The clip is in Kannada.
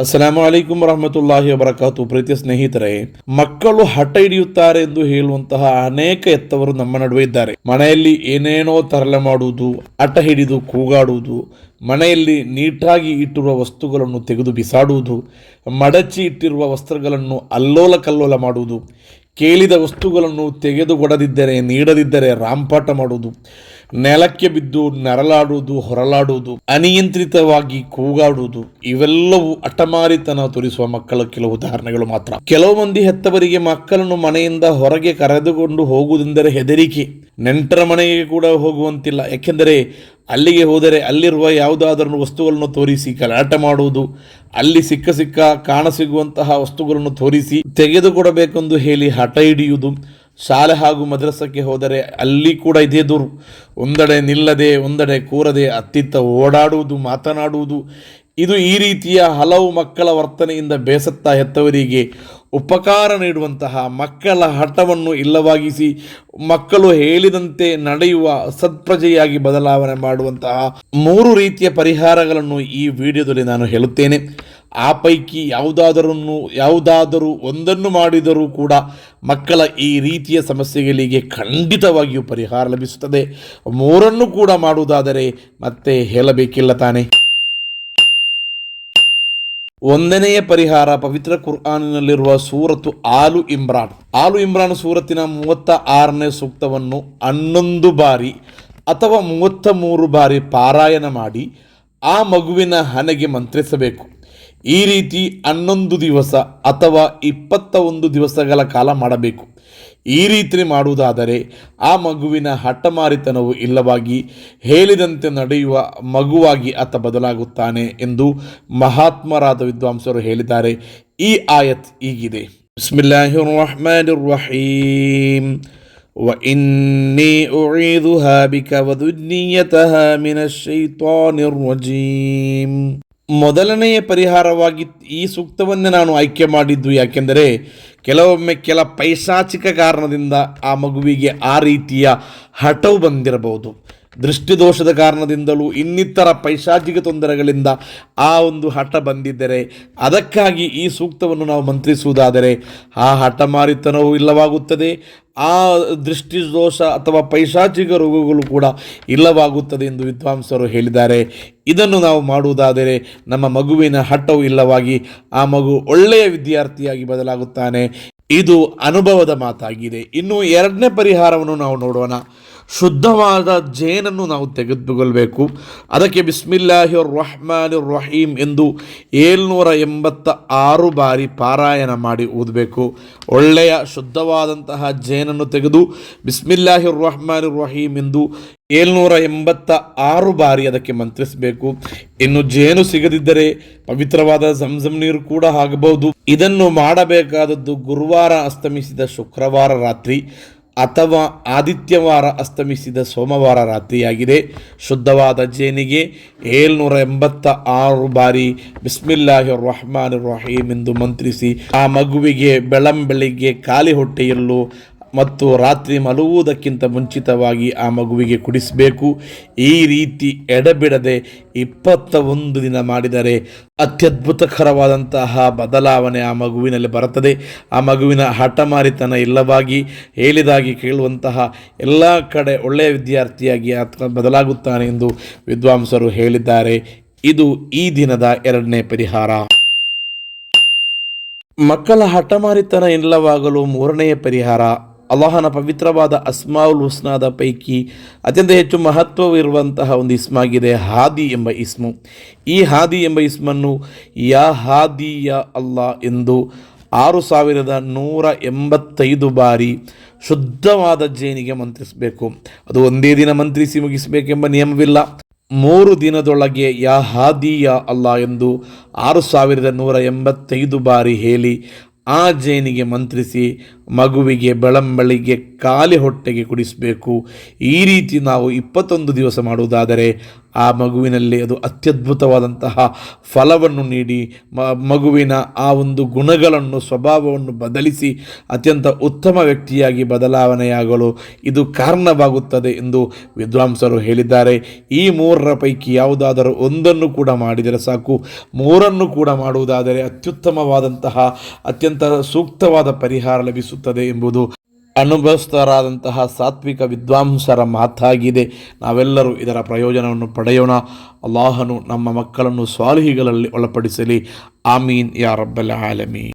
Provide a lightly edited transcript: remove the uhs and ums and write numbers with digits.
ಅಸ್ಸಲಾಮು ಅಲೈಕುಂ ವರಹಮತುಲ್ಲಾಹಿ ವಬರಕಾತು. ಪ್ರೀತಿಯ ಸ್ನೇಹಿತರೆ, ಮಕ್ಕಳು ಹಠ ಹಿಡಿಯುತ್ತಾರೆ ಎಂದು ಹೇಳುವಂತಹ ಅನೇಕ ಎತ್ತವರು ನಮ್ಮ ನಡುವೆ ಇದ್ದಾರೆ. ಮನೆಯಲ್ಲಿ ಏನೇನೋ ತರಲೆ ಮಾಡುವುದು, ಹಠ ಹಿಡಿದು ಕೂಗಾಡುವುದು, ಮನೆಯಲ್ಲಿ ನೀಟಾಗಿ ಇಟ್ಟಿರುವ ವಸ್ತುಗಳನ್ನು ತೆಗೆದು ಬಿಸಾಡುವುದು, ಮಡಚಿ ಇಟ್ಟಿರುವ ವಸ್ತ್ರಗಳನ್ನು ಅಲ್ಲೋಲ ಕಲ್ಲೋಲ ಮಾಡುವುದು, ಕೇಳಿದ ವಸ್ತುಗಳನ್ನು ತೆಗೆದುಕೊಡದಿದ್ದರೆ ನೀಡದಿದ್ದರೆ ರಾಂಪಾಟ ಮಾಡುವುದು, ನೆಲಕ್ಕೆ ಬಿದ್ದು ನರಳಾಡುವುದು, ಹೊರಲಾಡುವುದು, ಅನಿಯಂತ್ರಿತವಾಗಿ ಕೂಗಾಡುವುದು, ಇವೆಲ್ಲವೂ ಹಠಮಾರಿತನ ತೋರಿಸುವ ಮಕ್ಕಳ ಕೆಲವು ಉದಾಹರಣೆಗಳು ಮಾತ್ರ. ಕೆಲವು ಮಂದಿ ಹೆತ್ತವರಿಗೆ ಮಕ್ಕಳನ್ನು ಮನೆಯಿಂದ ಹೊರಗೆ ಕರೆದುಕೊಂಡು ಹೋಗುವುದೆಂದರೆ ಹೆದರಿಕೆ. ನೆಂಟರ ಮನೆಗೆ ಕೂಡ ಹೋಗುವಂತಿಲ್ಲ. ಯಾಕೆಂದರೆ ಅಲ್ಲಿಗೆ ಹೋದರೆ ಅಲ್ಲಿರುವ ಯಾವುದಾದರೂ ವಸ್ತುಗಳನ್ನು ತೋರಿಸಿ ಗಲಾಟೆ ಮಾಡುವುದು, ಅಲ್ಲಿ ಸಿಕ್ಕ ಕಾಣಸಿಗುವಂತಹ ವಸ್ತುಗಳನ್ನು ತೋರಿಸಿ ತೆಗೆದುಕೊಡಬೇಕೆಂದು ಹೇಳಿ ಹಠ ಹಿಡಿಯುವುದು. ಶಾಲೆ ಹಾಗೂ ಮದ್ರಸಕ್ಕೆ ಹೋದರೆ ಅಲ್ಲಿ ಕೂಡ ಇದೇ ದೂರು. ಒಂದೆಡೆ ನಿಲ್ಲದೆ ಒಂದೆಡೆ ಕೂರದೆ ಅತ್ತಿತ್ತ ಓಡಾಡುವುದು, ಮಾತನಾಡುವುದು. ಈ ರೀತಿಯ ಹಲವು ಮಕ್ಕಳ ವರ್ತನೆಯಿಂದ ಬೇಸತ್ತ ಹೆತ್ತವರಿಗೆ ಉಪಕಾರ ನೀಡುವಂತಹ, ಮಕ್ಕಳ ಹಠವನ್ನು ಇಲ್ಲವಾಗಿಸಿ ಮಕ್ಕಳು ಹೇಳಿದಂತೆ ನಡೆಯುವ ಸತ್ಪ್ರಜೆಯಾಗಿ ಬದಲಾವಣೆ ಮಾಡುವಂತಹ 3 ರೀತಿಯ ಪರಿಹಾರಗಳನ್ನು ಈ ವಿಡಿಯೋದಲ್ಲಿ ನಾನು ಹೇಳುತ್ತೇನೆ. ಆ ಪೈಕಿ ಯಾವುದಾದರೂ ಒಂದನ್ನು ಮಾಡಿದರೂ ಕೂಡ ಮಕ್ಕಳ ಈ ರೀತಿಯ ಸಮಸ್ಯೆಗಳಿಗೆ ಖಂಡಿತವಾಗಿಯೂ ಪರಿಹಾರ ಲಭಿಸುತ್ತದೆ. 3 ಕೂಡ ಮಾಡುವುದಾದರೆ ಮತ್ತೆ ಹೇಳಬೇಕಿಲ್ಲ ತಾನೆ. 1ನೆಯ ಪರಿಹಾರ, ಪವಿತ್ರ ಕುರ್ಆನಿನಲ್ಲಿರುವ ಸೂರತ್ತು ಆಲು ಇಮ್ರಾನ್ ಸೂರತ್ತಿನ 36ನೇ ಸೂಕ್ತವನ್ನು 11 ಬಾರಿ ಅಥವಾ 33 ಬಾರಿ ಪಾರಾಯಣ ಮಾಡಿ ಆ ಮಗುವಿನ ಹಣೆಗೆ ಮಂತ್ರಿಸಬೇಕು. ಈ ರೀತಿ 11 ದಿವಸ ಅಥವಾ 21 ದಿವಸಗಳ ಕಾಲ ಮಾಡಬೇಕು. ಈ ರೀತಿ ಮಾಡುವುದಾದರೆ ಆ ಮಗುವಿನ ಹಠಮಾರಿತನವು ಇಲ್ಲವಾಗಿ ಹೇಳಿದಂತೆ ನಡೆಯುವ ಮಗುವಾಗಿ ಆತ ಬದಲಾಗುತ್ತಾನೆ ಎಂದು ಮಹಾತ್ಮರಾದ ವಿದ್ವಾಂಸರು ಹೇಳಿದ್ದಾರೆ. ಈ ಆಯತ್ ಹೀಗಿದೆ: ಬಿಸ್ಮಿಲ್ಲಾಹಿರ್ ರಹ್ಮಾನಿರ್ ರಹೀಮ್ ವಇನ್ನಿ ಉঈದುಹಾ ಬಿಕ ವದುನ್ನಿಯತಹಾ ಮಿನಶ್ ಶೈತಾನಿರ್ ರಜೀಮ್. ಮೊದಲನೆಯ ಪರಿಹಾರವಾಗಿ ಈ ಸೂಕ್ತವನ್ನೇ ನಾನು ಆಯ್ಕೆ ಮಾಡಿದ್ದು ಯಾಕೆಂದರೆ ಕೆಲವೊಮ್ಮೆ ಕೆಲ ಪೈಶಾಚಿಕ ಕಾರಣದಿಂದ ಆ ಮಗುವಿಗೆ ಆ ರೀತಿಯ ಹಠವು ಬಂದಿರಬಹುದು. ದೃಷ್ಟಿದೋಷದ ಕಾರಣದಿಂದಲೂ ಇನ್ನಿತರ ಪೈಶಾಚಿಕ ತೊಂದರೆಗಳಿಂದ ಆ ಒಂದು ಹಠ ಬಂದಿದ್ದರೆ ಅದಕ್ಕಾಗಿ ಈ ಸೂಕ್ತವನ್ನು ನಾವು ಮಂತ್ರಿಸುವುದಾದರೆ ಆ ಹಠಮಾರಿತನವೂ ಇಲ್ಲವಾಗುತ್ತದೆ, ಆ ದೃಷ್ಟಿದೋಷ ಅಥವಾ ಪೈಶಾಚಿಕ ರೋಗಗಳು ಕೂಡ ಇಲ್ಲವಾಗುತ್ತದೆ ಎಂದು ವಿದ್ವಾಂಸರು ಹೇಳಿದ್ದಾರೆ. ಇದನ್ನು ನಾವು ಮಾಡುವುದಾದರೆ ನಮ್ಮ ಮಗುವಿನ ಹಠವು ಇಲ್ಲವಾಗಿ ಆ ಮಗು ಒಳ್ಳೆಯ ವಿದ್ಯಾರ್ಥಿಯಾಗಿ ಬದಲಾಗುತ್ತಾನೆ. ಇದು ಅನುಭವದ ಮಾತಾಗಿದೆ. ಇನ್ನು 2ನೇ ಪರಿಹಾರವನ್ನು ನಾವು ನೋಡೋಣ. ಶುದ್ಧವಾದ ಜೇನನ್ನು ನಾವು ತೆಗೆದುಕೊಳ್ಳಬೇಕು. ಅದಕ್ಕೆ ಬಿಸ್ಮಿಲ್ಲಾಹಿರ್ ರಹ್ಮಾನಿರ್ ರಹೀಮ್ ಎಂದು 786 ಬಾರಿ ಪಾರಾಯಣ ಮಾಡಿ ಓದಬೇಕು. ಒಳ್ಳೆಯ ಶುದ್ಧವಾದಂತಹ ಜೇನನ್ನು ತೆಗೆದು ಬಿಸ್ಮಿಲ್ಲಾಹಿರ್ ರಹ್ಮಾನಿರ್ ರಹೀಮ್ ಎಂದು 786 ಬಾರಿ ಅದಕ್ಕೆ ಮಂತ್ರಿಸಬೇಕು. ಇನ್ನು ಜೇನು ಸಿಗದಿದ್ದರೆ ಪವಿತ್ರವಾದ ಜಂಜಮ್ ನೀರು ಕೂಡ ಆಗಬಹುದು. ಇದನ್ನು ಮಾಡಬೇಕಾದದ್ದು ಗುರುವಾರ ಅಸ್ತಮಿಸಿದ ಶುಕ್ರವಾರ ರಾತ್ರಿ ಅಥವಾ ಆದಿತ್ಯವಾರ ಅಸ್ತಮಿಸಿದ ಸೋಮವಾರ ರಾತ್ರಿಯಾಗಿದೆ. ಶುದ್ಧವಾದ ಜೇನಿಗೆ 786 ಬಾರಿ ಬಿಸ್ಮಿಲ್ಲಾಹಿರ್ ರಹ್ಮಾನಿರ್ ರಹೀಮ್ ಎಂದು ಮಂತ್ರಿಸಿ ಆ ಮಗುವಿಗೆ ಬೆಳಂಬೆಳಿಗ್ಗೆ ಖಾಲಿ ಹೊಟ್ಟೆಯಲ್ಲೂ ಮತ್ತು ರಾತ್ರಿ ಮಲಗುವುದಕ್ಕಿಂತ ಮುಂಚಿತವಾಗಿ ಆ ಮಗುವಿಗೆ ಕುಡಿಸಬೇಕು. ಈ ರೀತಿ ಎಡೆಬಿಡದೆ 21 ದಿನ ಮಾಡಿದರೆ ಅತ್ಯದ್ಭುತಕರವಾದಂತಹ ಬದಲಾವಣೆ ಆ ಮಗುವಿನಲ್ಲಿ ಬರುತ್ತದೆ. ಆ ಮಗುವಿನ ಹಠಮಾರಿತನ ಇಲ್ಲವಾಗಿ ಹೇಳಿದಾಗಿ ಕೇಳುವಂತಹ ಎಲ್ಲ ಕಡೆ ಒಳ್ಳೆಯ ವಿದ್ಯಾರ್ಥಿಯಾಗಿ ಆತ ಬದಲಾಗುತ್ತಾನೆ ಎಂದು ವಿದ್ವಾಂಸರು ಹೇಳಿದ್ದಾರೆ. ಇದು ಈ ದಿನದ 2ನೇ ಪರಿಹಾರ. ಮಕ್ಕಳ ಹಠಮಾರಿತನ ಇಲ್ಲವಾಗಲು 3ನೆಯ ಪರಿಹಾರ, ಅಲ್ಲಾಹನ ಪವಿತ್ರವಾದ ಅಸ್ಮಾವುಲ್ ಹುಸ್ನಾದ ಪೈಕಿ ಅತ್ಯಂತ ಹೆಚ್ಚು ಮಹತ್ವವಿರುವಂತಹ ಒಂದು ಇಸ್ಮಾಗಿದೆ ಹಾದಿ ಎಂಬ ಇಸ್ಮು. ಈ ಹಾದಿ ಎಂಬ ಇಸ್ಮನ್ನು ಯಾ ಹಾದಿ ಯಾ ಅಲ್ಲಾ ಎಂದು 6185 ಬಾರಿ ಶುದ್ಧವಾದ ಜೇನಿಗೆ ಮಂತ್ರಿಸಬೇಕು. ಅದು ಒಂದೇ ದಿನ ಮಂತ್ರಿಸಿ ಮುಗಿಸಬೇಕೆಂಬ ನಿಯಮವಿಲ್ಲ. 3 ದಿನದೊಳಗೆ ಯಾ ಹಾದಿ ಯಾ ಅಲ್ಲಾ ಎಂದು 6185 ಬಾರಿ ಹೇಳಿ ಆ ಜೇನಿಗೆ ಮಂತ್ರಿಸಿ ಮಗುವಿಗೆ ಬೆಳಂಬೆಳಿಗ್ಗೆ ಖಾಲಿ ಹೊಟ್ಟೆಗೆ ಕುಡಿಸಬೇಕು. ಈ ರೀತಿ ನಾವು 21 ದಿವಸ ಮಾಡುವುದಾದರೆ ಆ ಮಗುವಿನಲ್ಲಿ ಅದು ಅತ್ಯದ್ಭುತವಾದಂತಹ ಫಲವನ್ನು ನೀಡಿ ಮಗುವಿನ ಆ ಒಂದು ಗುಣಗಳನ್ನು ಸ್ವಭಾವವನ್ನು ಬದಲಿಸಿ ಅತ್ಯಂತ ಉತ್ತಮ ವ್ಯಕ್ತಿಯಾಗಿ ಬದಲಾವಣೆಯಾಗಲು ಇದು ಕಾರಣವಾಗುತ್ತದೆ ಎಂದು ವಿದ್ವಾಂಸರು ಹೇಳಿದ್ದಾರೆ. ಈ ಮೂರರ ಪೈಕಿ ಯಾವುದಾದರೂ ಒಂದನ್ನು ಕೂಡ ಮಾಡಿದರೆ ಸಾಕು, ಮೂರನ್ನು ಕೂಡ ಮಾಡುವುದಾದರೆ ಅತ್ಯುತ್ತಮವಾದಂತಹ ಅತ್ಯಂತ ಸೂಕ್ತವಾದ ಪರಿಹಾರ ಲಭಿಸುತ್ತದೆ ಎಂಬುದು ಅನುಭವಸ್ಥರಾದಂತಹ ಸಾತ್ವಿಕ ವಿದ್ವಾಂಸರ ಮಾತಾಗಿದೆ. ನಾವೆಲ್ಲರೂ ಇದರ ಪ್ರಯೋಜನವನ್ನು ಪಡೆಯೋಣ. ಅಲ್ಲಾಹನು ನಮ್ಮ ಮಕ್ಕಳನ್ನು ಸ್ವಾಲಿಹಿಗಳಲ್ಲಿ ಒಳಪಡಿಸಲಿ. ಆಮೀನ್ ಯಾ ರಬ್ಬಲ್ ಆಲಮೀನ್.